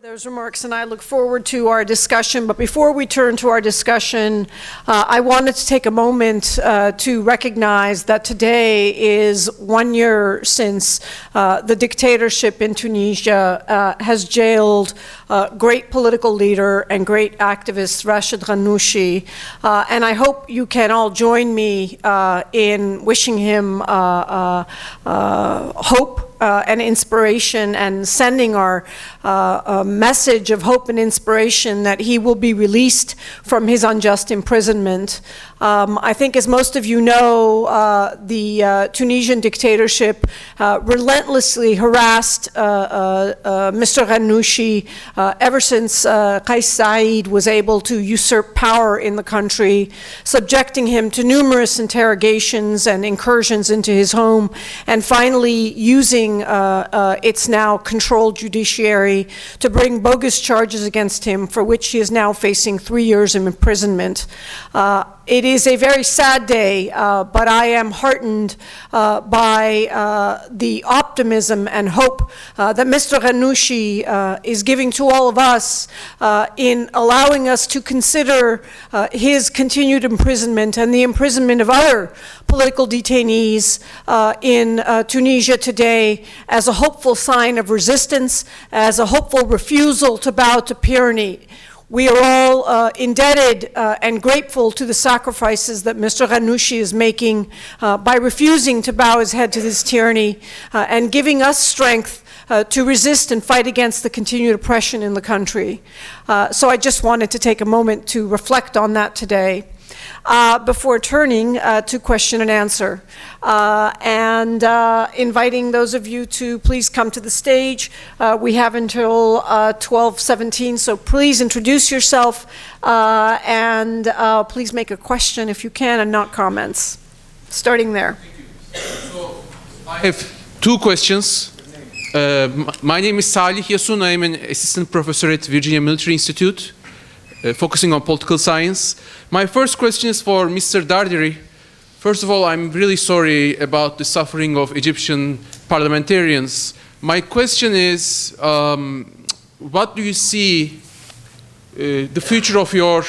Those remarks, and I look forward to our discussion. But before we turn to our discussion, I wanted to take a moment to recognize that today is 1 year since the dictatorship in Tunisia has jailed great political leader and great activist Rashid Ghannouchi. And I hope you can all join me in wishing him hope and inspiration, and sending our message of hope and inspiration that he will be released from his unjust imprisonment. I think, as most of you know, the Tunisian dictatorship relentlessly harassed Mr. Ghannouchi ever since Qais Said was able to usurp power in the country, subjecting him to numerous interrogations and incursions into his home, and finally using its now controlled judiciary to bring bogus charges against him, for which he is now facing 3 years of imprisonment. It is a very sad day, but I am heartened by the optimism and hope that Mr. Ghannouchi is giving to all of us in allowing us to consider his continued imprisonment and the imprisonment of other political detainees in Tunisia today as a hopeful sign of resistance, as a hopeful refusal to bow to tyranny. We are all indebted and grateful to the sacrifices that Mr. Ghannouchi is making by refusing to bow his head to this tyranny and giving us strength to resist and fight against the continued oppression in the country. So I just wanted to take a moment to reflect on that today. Before turning to question and answer, and inviting those of you to please come to the stage. We have until 12:17, so please introduce yourself and please make a question if you can, and not comments. Starting there. So I have two questions. My name is Salih Yasun. I am an assistant professor at Virginia Military Institute, focusing on political science. My first question is for Mr. Darderi. First of all, I'm really sorry about the suffering of Egyptian parliamentarians. My question is, what do you see the future of your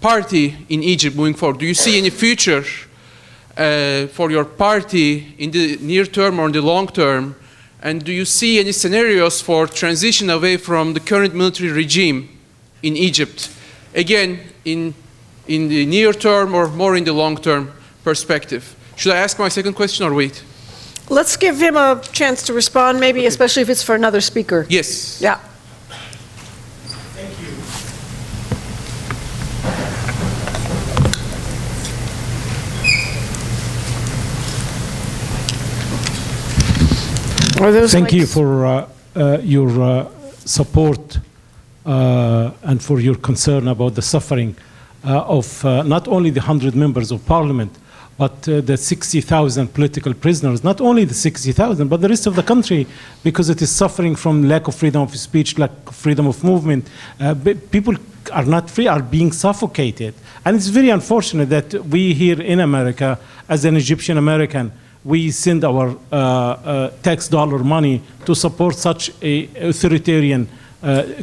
party in Egypt moving forward? Do you see any future for your party in the near term or in the long term? And do you see any scenarios for transition away from the current military regime in Egypt? Again, in the near term or more in the long term perspective. Should I ask my second question or wait? Let's give him a chance to respond, maybe, okay, especially if it's for another speaker. Yes. Yeah. Thank you. Thank you for your support and for your concern about the suffering of not only the 100 members of parliament, but the 60,000 political prisoners, not only the 60,000, but the rest of the country, because it is suffering from lack of freedom of speech, lack of freedom of movement. People are not free, are being suffocated. And it's very unfortunate that we here in America, as an Egyptian American, we send our tax dollar money to support such a authoritarian,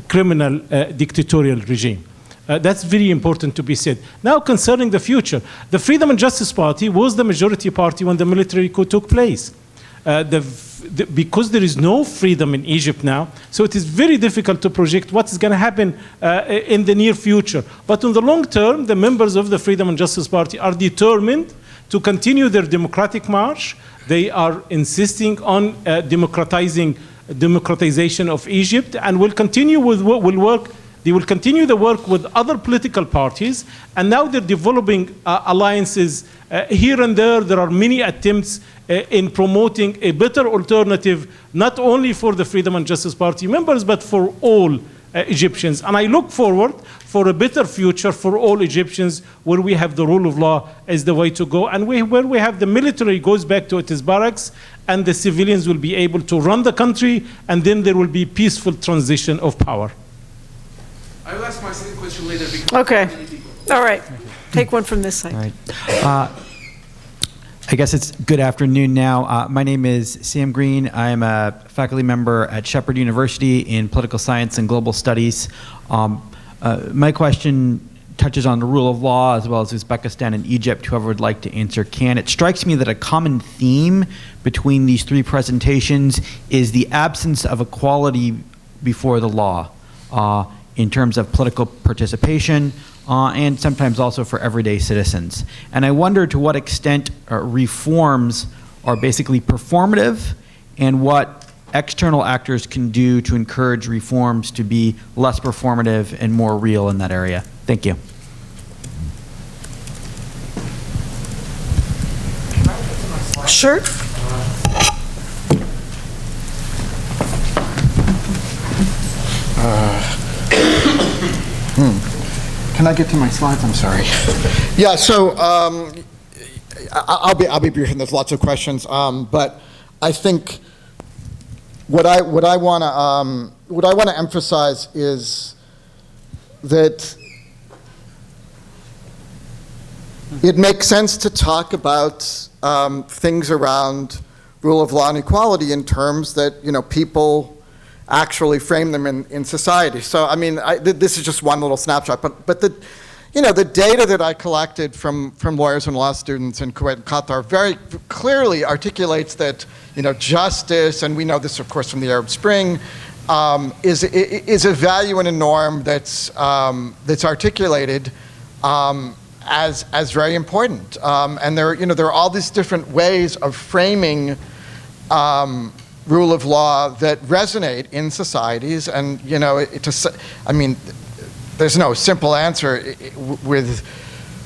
criminal, dictatorial regime. That's very important to be said. Now, concerning the future, the Freedom and Justice Party was the majority party when the military coup took place. Because there is no freedom in Egypt now, so it is very difficult to project what is going to happen in the near future. But in the long term, the members of the Freedom and Justice Party are determined to continue their democratic march. They are insisting on democratization of Egypt, and will continue with what will work. They will continue the work with other political parties, and now they're developing alliances here and there. There are many attempts in promoting a better alternative, not only for the Freedom and Justice Party members, but for all Egyptians. And I look forward for a better future for all Egyptians, where we have the rule of law as the way to go, and where we have the military goes back to its barracks, and the civilians will be able to run the country, and then there will be peaceful transition of power. I will ask my second question later. Okay. All right. Take one from this side. All right. I guess it's good afternoon now. My name is Sam Green. I'm a faculty member at Shepherd University in political science and global studies. My question touches on the rule of law as well as Uzbekistan and Egypt. Whoever would like to answer can. It strikes me that a common theme between these three presentations is the absence of equality before the law in terms of political participation, and sometimes also for everyday citizens. And I wonder to what extent reforms are basically performative and what external actors can do to encourage reforms to be less performative and more real in that area. Thank you. Sure. Can I get to my slides? I'm sorry. Yeah. So I'll be brief, and there's lots of questions. But I think what I want to emphasize is that it makes sense to talk about things around rule of law and equality in terms that people actually frame them in society. So I mean, this is just one little snapshot, but the data that I collected from lawyers and law students in Kuwait and Qatar very clearly articulates that justice, and we know this of course from the Arab Spring, is a value and a norm that's articulated as very important. And there are all these different ways of framing rule of law that resonate in societies, and I mean, there's no simple answer with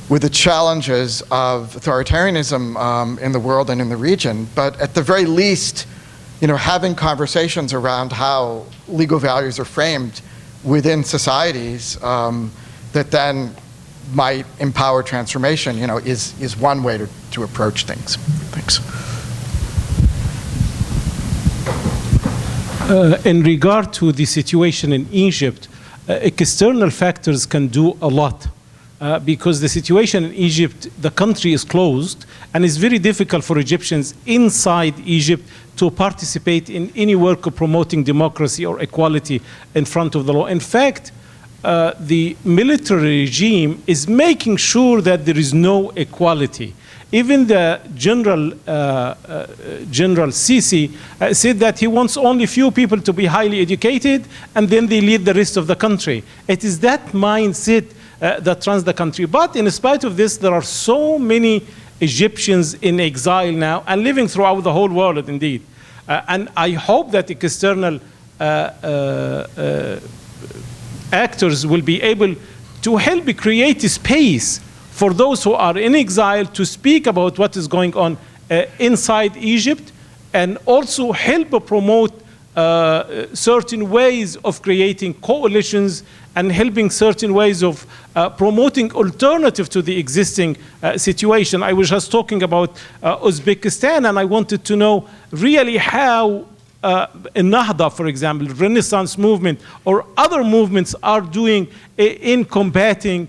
the challenges of authoritarianism in the world and in the region. But at the very least, having conversations around how legal values are framed within societies that then might empower transformation, is one way to approach things. Thanks. In regard to the situation in Egypt, external factors can do a lot because the situation in Egypt, the country is closed, and it's very difficult for Egyptians inside Egypt to participate in any work of promoting democracy or equality in front of the law. In fact, the military regime is making sure that there is no equality. Even the General Sisi said that he wants only few people to be highly educated, and then they lead the rest of the country. It is that mindset that runs the country. But in spite of this, there are so many Egyptians in exile now and living throughout the whole world, indeed. And I hope that external actors will be able to help create a space for those who are in exile to speak about what is going on inside Egypt, and also help promote certain ways of creating coalitions and helping certain ways of promoting alternative to the existing situation. I was just talking about Uzbekistan, and I wanted to know really how Nahda, for example, Renaissance movement, or other movements are doing in combating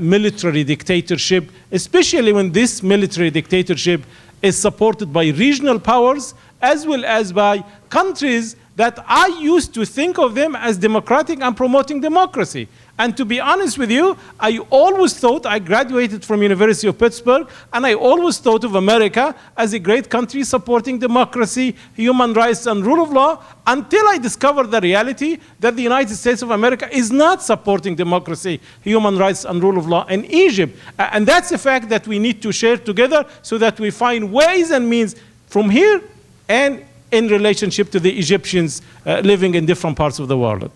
military dictatorship, especially when this military dictatorship is supported by regional powers as well as by countries that I used to think of them as democratic and promoting democracy. And to be honest with you, I always thought, I graduated from University of Pittsburgh, and I always thought of America as a great country supporting democracy, human rights, and rule of law, until I discovered the reality that the United States of America is not supporting democracy, human rights, and rule of law in Egypt. And that's a fact that we need to share together so that we find ways and means from here and in relationship to the Egyptians living in different parts of the world.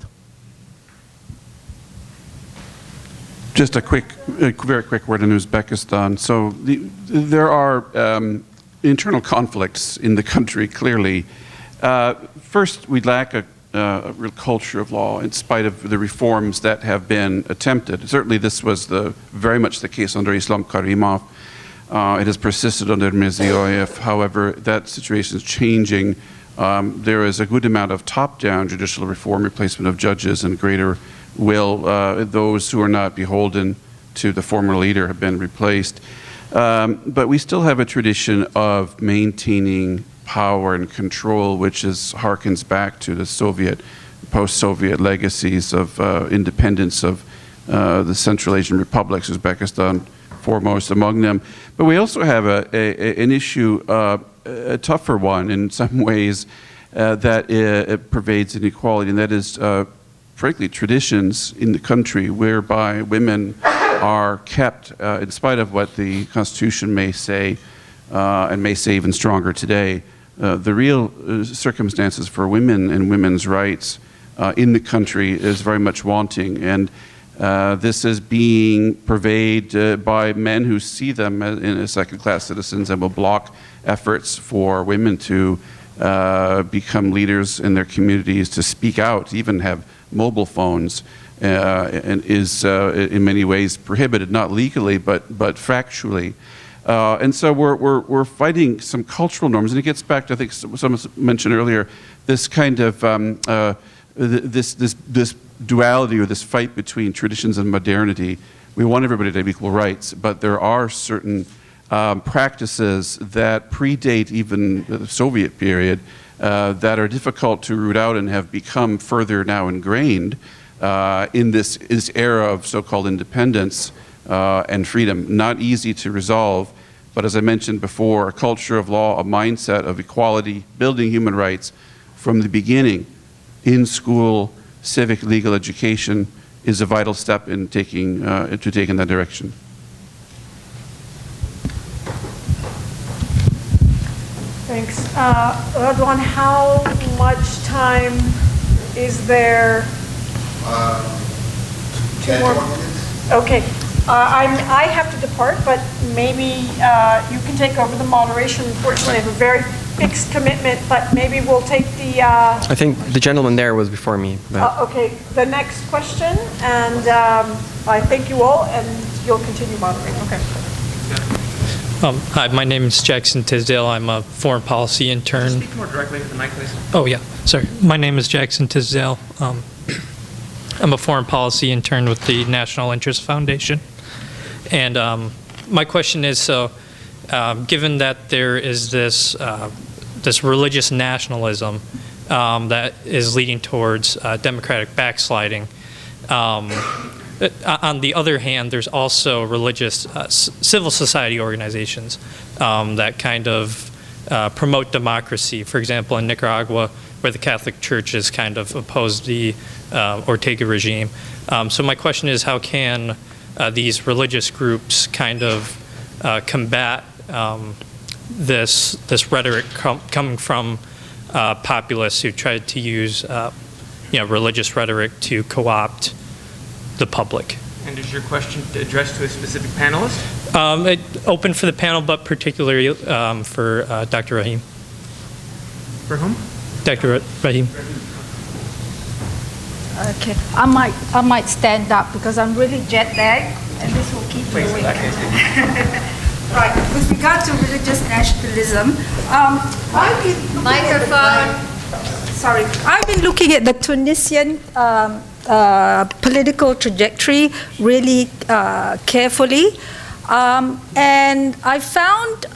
Just a very quick word on Uzbekistan. So there are internal conflicts in the country, clearly. First, we lack a real culture of law in spite of the reforms that have been attempted. Certainly this was very much the case under Islam Karimov. It has persisted under Mirziyoyev. However, that situation is changing. There is a good amount of top-down judicial reform, replacement of judges, and greater will. Those who are not beholden to the former leader have been replaced. But we still have a tradition of maintaining power and control, which harkens back to the post-Soviet legacies of independence of the Central Asian republics, Uzbekistan foremost among them. But we also have an issue, a tougher one in some ways, that it pervades inequality, and that is, frankly, traditions in the country whereby women are kept, in spite of what the Constitution may say, and may say even stronger today, the real circumstances for women and women's rights in the country is very much wanting. And this is being pervaded by men who see them as second-class citizens and will block efforts for women to become leaders in their communities, to speak out, even have mobile phones, and is in many ways prohibited, not legally, but factually. And so we're fighting some cultural norms, and it gets back to, I think someone mentioned earlier, this kind of this duality or this fight between traditions and modernity. We want everybody to have equal rights, but there are certain practices that predate even the Soviet period that are difficult to root out and have become further now ingrained in this era of so-called independence and freedom. Not easy to resolve, but as I mentioned before, a culture of law, a mindset of equality, building human rights from the beginning in school, civic legal education is a vital step in taking in that direction. Thanks. Radwan, how much time is there? 10 more minutes. Okay. I have to depart, but maybe you can take over the moderation. Unfortunately, I have a very fixed commitment, but maybe we'll take the... I think the gentleman there was before me. okay, the next question, and I thank you all, and you'll continue moderating. Okay. Hi, my name is Jackson Tisdale. I'm a foreign policy intern. Speak more directly to the mic, please. Oh, yeah. Sorry. My name is Jackson Tisdale. I'm a foreign policy intern with the National Interest Foundation. And my question is, given that there is this religious nationalism that is leading towards democratic backsliding, on the other hand, there's also religious civil society organizations that kind of promote democracy. For example, in Nicaragua, where the Catholic Church has kind of opposed the Ortega regime. So my question is, how can these religious groups kind of combat this rhetoric coming from populists who tried to use religious rhetoric to co-opt the public? And is your question addressed to a specific panelist? Open for the panel, but particularly for Dr. Rahim. For whom? Dr. Rahim. Okay, I might stand up because I'm really jet lagged, and this will keep me awake. Right. With regard to religious nationalism, I've been looking at the Tunisian political trajectory really carefully, and I found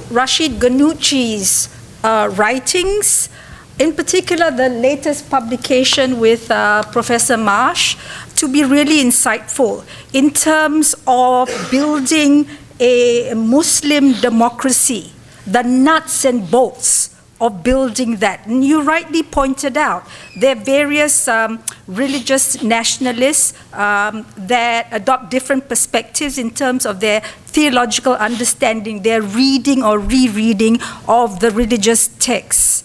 Rashid Ghannouchi's writings, in particular the latest publication with Professor Marsh, to be really insightful in terms of building a Muslim democracy, the nuts and bolts of building that. And you rightly pointed out there are various religious nationalists that adopt different perspectives in terms of their theological understanding, their reading or rereading of the religious texts.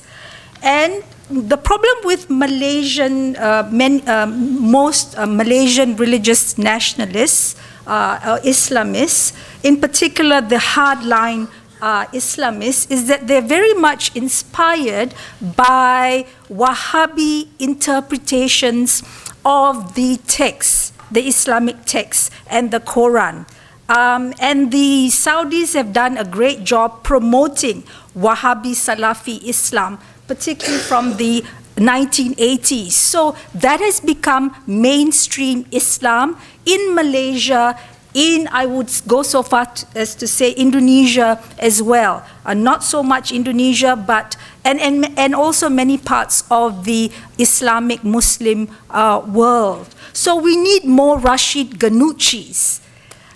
And the problem with Malaysian, most Malaysian religious nationalists, Islamists, in particular the hardline Islamists, is that they're very much inspired by Wahhabi interpretations of the texts, the Islamic texts and the Quran. And the Saudis have done a great job promoting Wahhabi Salafi Islam, particularly from the 1980s. So that has become mainstream Islam in Malaysia in, I would go so far as to say, Indonesia as well. Not so much Indonesia, but, and also many parts of the Islamic Muslim world. So we need more Rashid Ghannouchis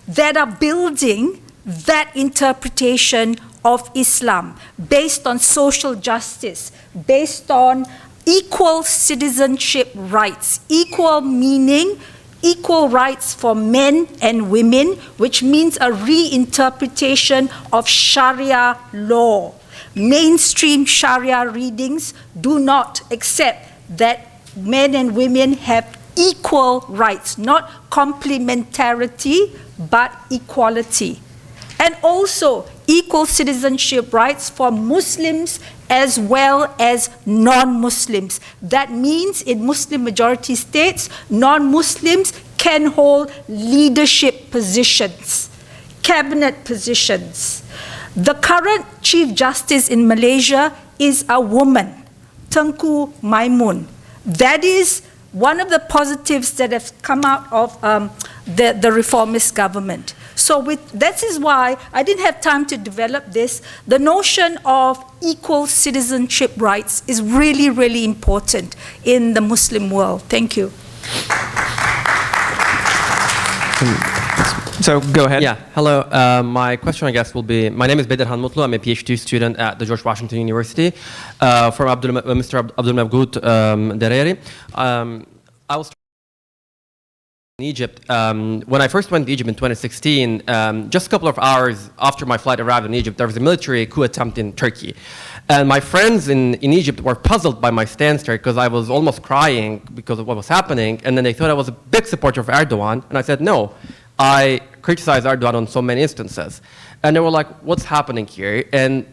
that are building that interpretation of Islam based on social justice, based on equal citizenship rights, equal meaning, equal rights for men and women, which means a reinterpretation of Sharia law. Mainstream Sharia readings do not accept that men and women have equal rights, not complementarity, but equality. And also equal citizenship rights for Muslims as well as non-Muslims. That means in Muslim majority states, non-Muslims can hold leadership positions, cabinet positions. The current Chief Justice in Malaysia is a woman, Tengku Maimun. That is one of the positives that have come out of the reformist government. So that is why I didn't have time to develop this. The notion of equal citizenship rights is really, really important in the Muslim world. Thank you. So go ahead. Yeah, hello. My question, I guess, will be, my name is Bedirhan Mutlu. I'm a PhD student at the George Washington University from Mr. Abdul Mabgood Dareri. I was in Egypt. When I first went to Egypt in 2016, just a couple of hours after my flight arrived in Egypt, there was a military coup attempt in Turkey. And my friends in Egypt were puzzled by my stance there because I was almost crying because of what was happening. And then they thought I was a big supporter of Erdogan. And I said, no, I criticize Erdogan on so many instances. And they were like, what's happening here? And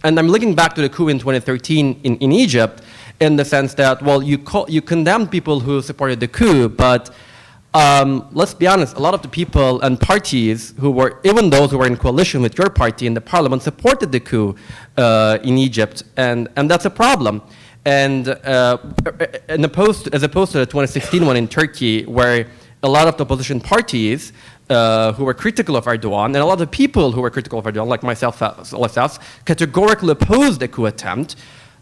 I'm looking back to the coup in 2013 in Egypt in the sense that, well, you condemned people who supported the coup, but let's be honest, a lot of the people and parties who were, even those who were in coalition with your party in the parliament, supported the coup in Egypt, and that's a problem. And as opposed to the 2016 one in Turkey, where a lot of the opposition parties who were critical of Erdogan, and a lot of the people who were critical of Erdogan, like myself, categorically opposed the coup attempt.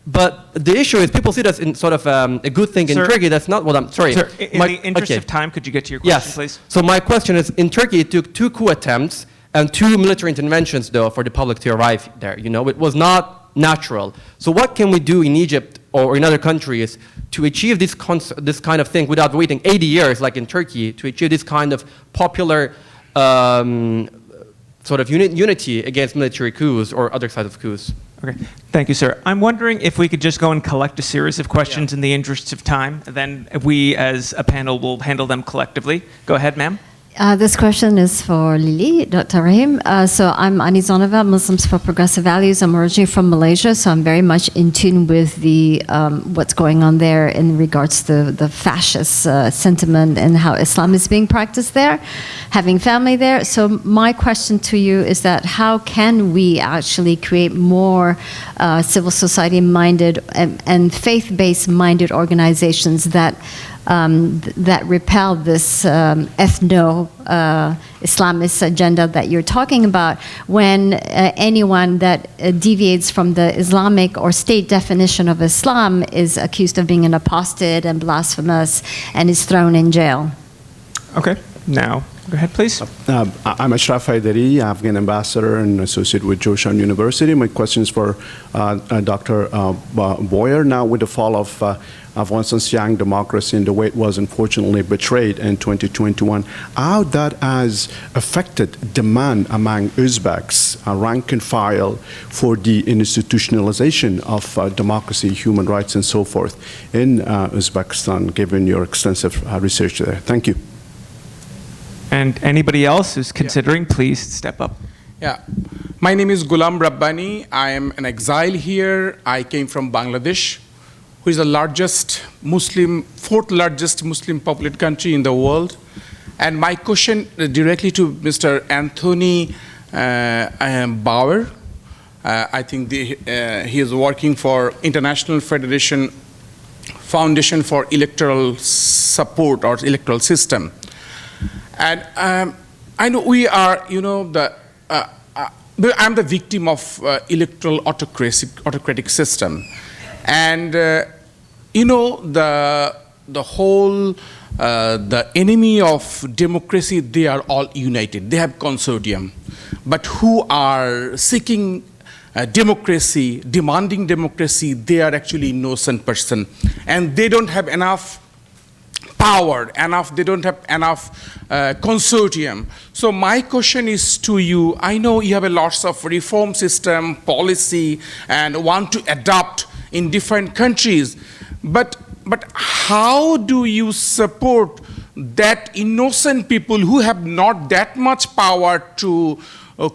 But the issue is people see this in sort of a good thing in Turkey. That's not what I'm, sorry. Sir, in the interest of time, could you get to your question, please? So my question is, in Turkey, it took 2 coup attempts and 2 military interventions, though, for the public to arrive there. You know, it was not natural. So what can we do in Egypt or in other countries to achieve this kind of thing without waiting 80 years, like in Turkey, to achieve this kind of popular sort of unity against military coups or other kinds of coups? Okay, thank you, sir. I'm wondering if we could just go and collect a series of questions in the interest of time, then we as a panel will handle them collectively. Go ahead, ma'am. This question is for Lily, Dr. Rahim. So I'm Anizonova, Muslims for Progressive Values. I'm originally from Malaysia, so I'm very much in tune with the what's going on there in regards to the fascist sentiment and how Islam is being practiced there, having family there. So my question to you is that how can we actually create more civil society-minded and faith-based minded organizations that that repel this ethno-Islamist agenda that you're talking about, when anyone that deviates from the Islamic or state definition of Islam is accused of being an apostate and blasphemous and is thrown in jail. Okay, now go ahead, please. I'm Ashraf Haidari, Afghan ambassador and associate with Georgetown University. My question is for Dr. Boyer. Now, with the fall of Afghanistan's young democracy and the way it was unfortunately betrayed in 2021, how that has affected demand among Uzbeks, rank and file, for the institutionalization of democracy, human rights, and so forth in Uzbekistan, given your extensive research there. Thank you. And anybody else who's considering, please step up. Yeah, my name is Ghulam Rabbani. I am an exile here. I came from Bangladesh, who is the largest Muslim, 4th largest Muslim populated country in the world. And my question directly to Mr. Anthony Bauer. I think he is working for International Foundation for Electoral Support or Electoral System. And I know we are, I'm the victim of electoral autocratic system. And, the whole, the enemy of democracy, they are all united. They have consortium. But who are seeking democracy, demanding democracy, they are actually innocent person. And they don't have enough power, they don't have enough consortium. So my question is to you, I know you have a lots of reform system, policy, and want to adopt in different countries, but how do you support that innocent people who have not that much power to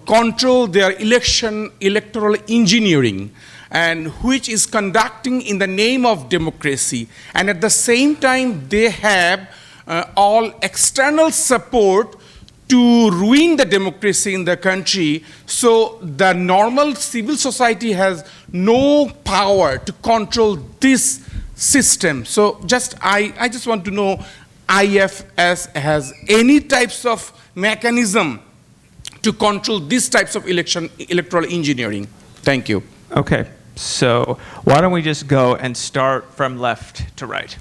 control their electoral engineering, and which is conducting in the name of democracy, and at the same time they have all external support to ruin the democracy in the country, so the normal civil society has no power to control this system. So I just want to know, IFS has any types of mechanism to control these types of electoral engineering? Thank you. Okay, so why don't we just go and start from left to right?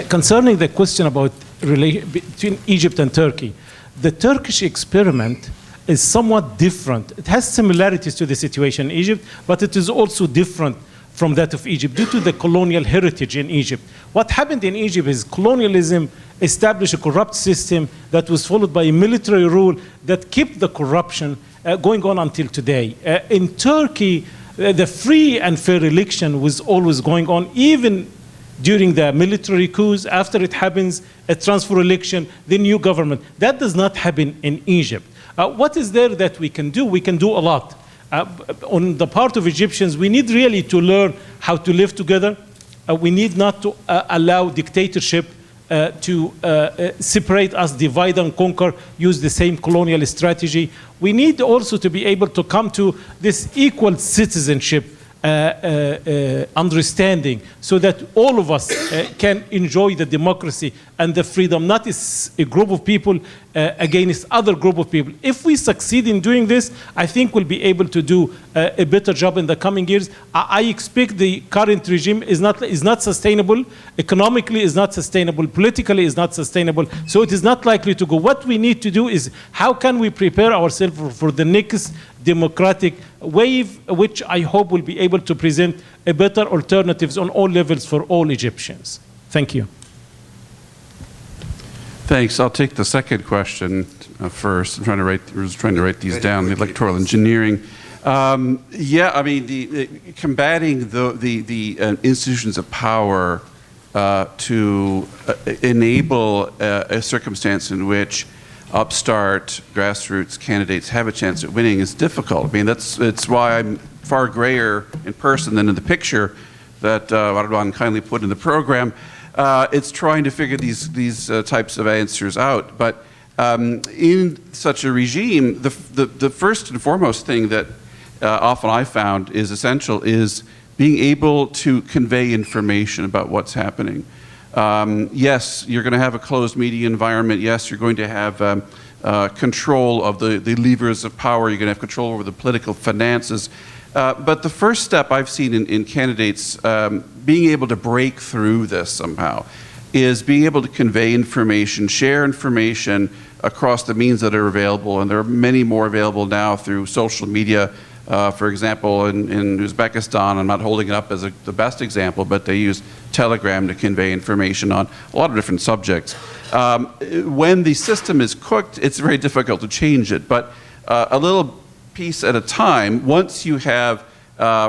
Concerning the question about between Egypt and Turkey, the Turkish experiment is somewhat different. It has similarities to the situation in Egypt, but it is also different from that of Egypt due to the colonial heritage in Egypt. What happened in Egypt is colonialism established a corrupt system that was followed by a military rule that kept the corruption going on until today. In Turkey, the free and fair election was always going on, even during the military coups. After it happens, a transfer election, the new government. That does not happen in Egypt. What is there that we can do? We can do a lot. On the part of Egyptians, we need really to learn how to live together. We need not to allow dictatorship to separate us, divide and conquer, use the same colonial strategy. We need also to be able to come to this equal citizenship understanding, so that all of us can enjoy the democracy and the freedom, not as a group of people against other group of people. If we succeed in doing this, I think we'll be able to do a better job in the coming years. I expect the current regime is not sustainable, economically is not sustainable, politically is not sustainable, so it is not likely to go. What we need to do is, how can we prepare ourselves for the next democratic wave, which I hope will be able to present a better alternatives on all levels for all Egyptians. Thank you. Thanks. I'll take the second question first. I'm trying to write these down. The electoral engineering. Yeah, I mean, combating the institutions of power to enable a circumstance in which upstart grassroots candidates have a chance at winning is difficult. I mean, it's why I'm far grayer in person than in the picture that Wardan kindly put in the program. It's trying to figure these types of answers out. But in such a regime, the first and foremost thing that often I found is essential is being able to convey information about what's happening. Yes, you're going to have a closed media environment. Yes, you're going to have control of the levers of power. You're going to have control over the political finances. But the first step I've seen in candidates being able to break through this somehow is being able to convey information, share information across the means that are available. And there are many more available now through social media. For example, in Uzbekistan, I'm not holding it up as the best example, but they use Telegram to convey information on a lot of different subjects. When the system is cooked, it's very difficult to change it. But a little piece at a time, once you have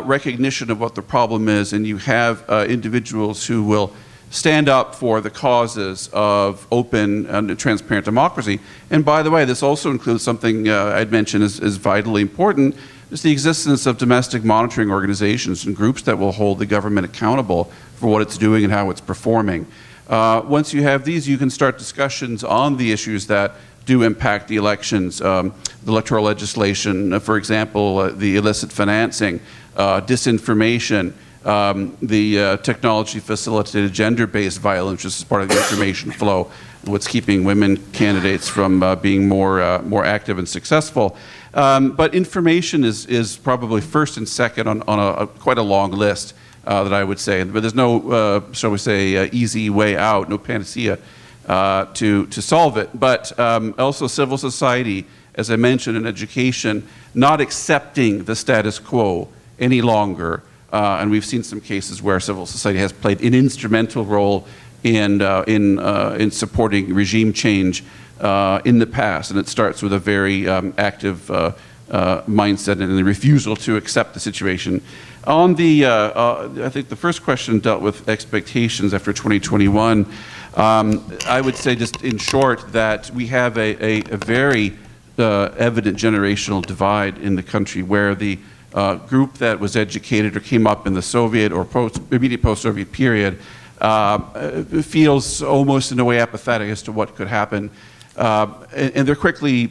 recognition of what the problem is and you have individuals who will stand up for the causes of open and transparent democracy. And by the way, this also includes something I'd mentioned is vitally important, is the existence of domestic monitoring organizations and groups that will hold the government accountable for what it's doing and how it's performing. Once you have these, you can start discussions on the issues that do impact the elections, the electoral legislation, for example, the illicit financing, disinformation, the technology facilitated gender-based violence, which is part of the information flow, what's keeping women candidates from being more active and successful. But information is probably first and second on quite a long list that I would say. But there's no, shall we say, easy way out, no panacea to solve it. But also civil society, as I mentioned, in education, not accepting the status quo any longer. And we've seen some cases where civil society has played an instrumental role in supporting regime change in the past. And it starts with a very active mindset and the refusal to accept the situation. On the, I think the first question dealt with expectations after 2021. I would say just in short that we have a very evident generational divide in the country where the group that was educated or came up in the Soviet or immediate post-Soviet period feels almost in a way apathetic as to what could happen. And they're quickly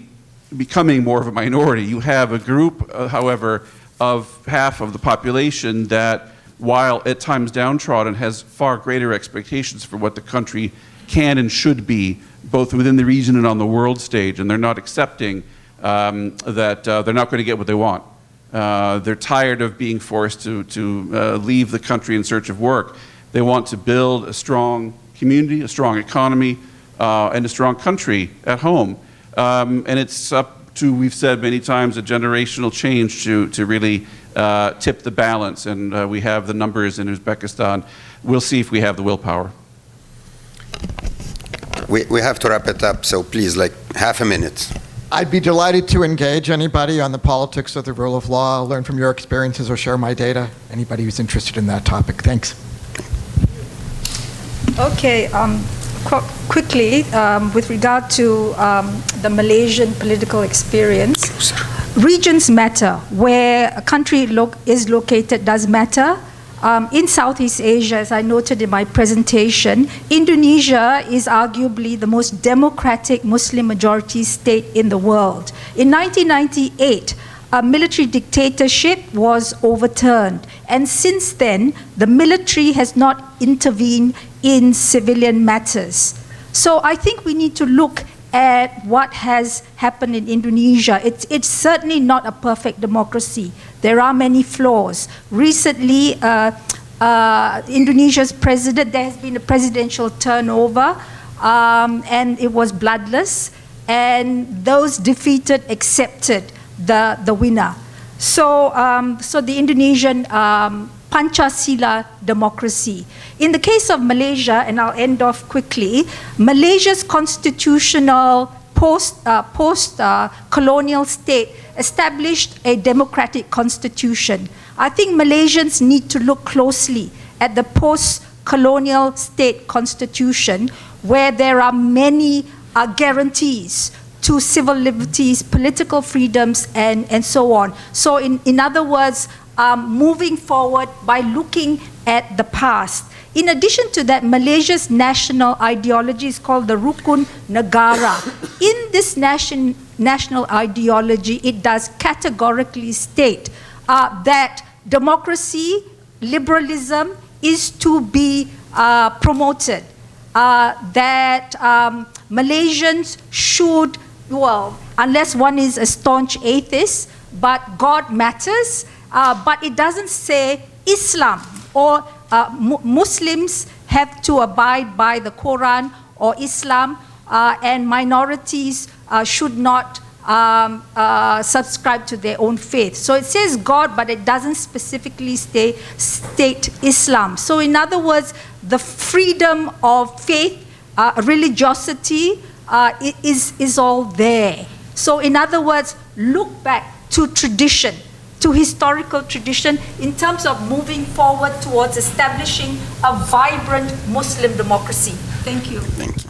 becoming more of a minority. You have a group, however, of half of the population that, while at times downtrodden, has far greater expectations for what the country can and should be, both within the region and on the world stage, and they're not accepting that they're not going to get what they want. They're tired of being forced to leave the country in search of work. They want to build a strong community, a strong economy, and a strong country at home. And it's up to, we've said many times, a generational change to really tip the balance. And we have the numbers in Uzbekistan. We'll see if we have the willpower. We have to wrap it up, so please, like half a minute. I'd be delighted to engage anybody on the politics of the rule of law, learn from your experiences, or share my data. Anybody who's interested in that topic. Thanks. Okay, quickly, with regard to the Malaysian political experience, regions matter. Where a country is located does matter. In Southeast Asia, as I noted in my presentation, Indonesia is arguably the most democratic Muslim majority state in the world. In 1998, a military dictatorship was overturned, and since then, the military has not intervened in civilian matters. So I think we need to look at what has happened in Indonesia. It's certainly not a perfect democracy. There are many flaws. Recently, Indonesia's president, there has been a presidential turnover, and it was bloodless, and those defeated accepted the winner. So the Indonesian Pancasila democracy. In the case of Malaysia, and I'll end off quickly, Malaysia's constitutional post-colonial state established a democratic constitution. I think Malaysians need to look closely at the post-colonial state constitution, where there are many guarantees to civil liberties, political freedoms, and so on. So in other words, moving forward by looking at the past. In addition to that, Malaysia's national ideology is called the Rukun Negara. In this national ideology, it does categorically state that democracy, liberalism is to be promoted, that Malaysians should, well, unless one is a staunch atheist, but God matters, but it doesn't say Islam or Muslims have to abide by the Quran or Islam, and minorities should not subscribe to their own faith. So it says God, but it doesn't specifically state Islam. So in other words, the freedom of faith, religiosity is all there. So in other words, look back to tradition, to historical tradition in terms of moving forward towards establishing a vibrant Muslim democracy. Thank you. Thank you.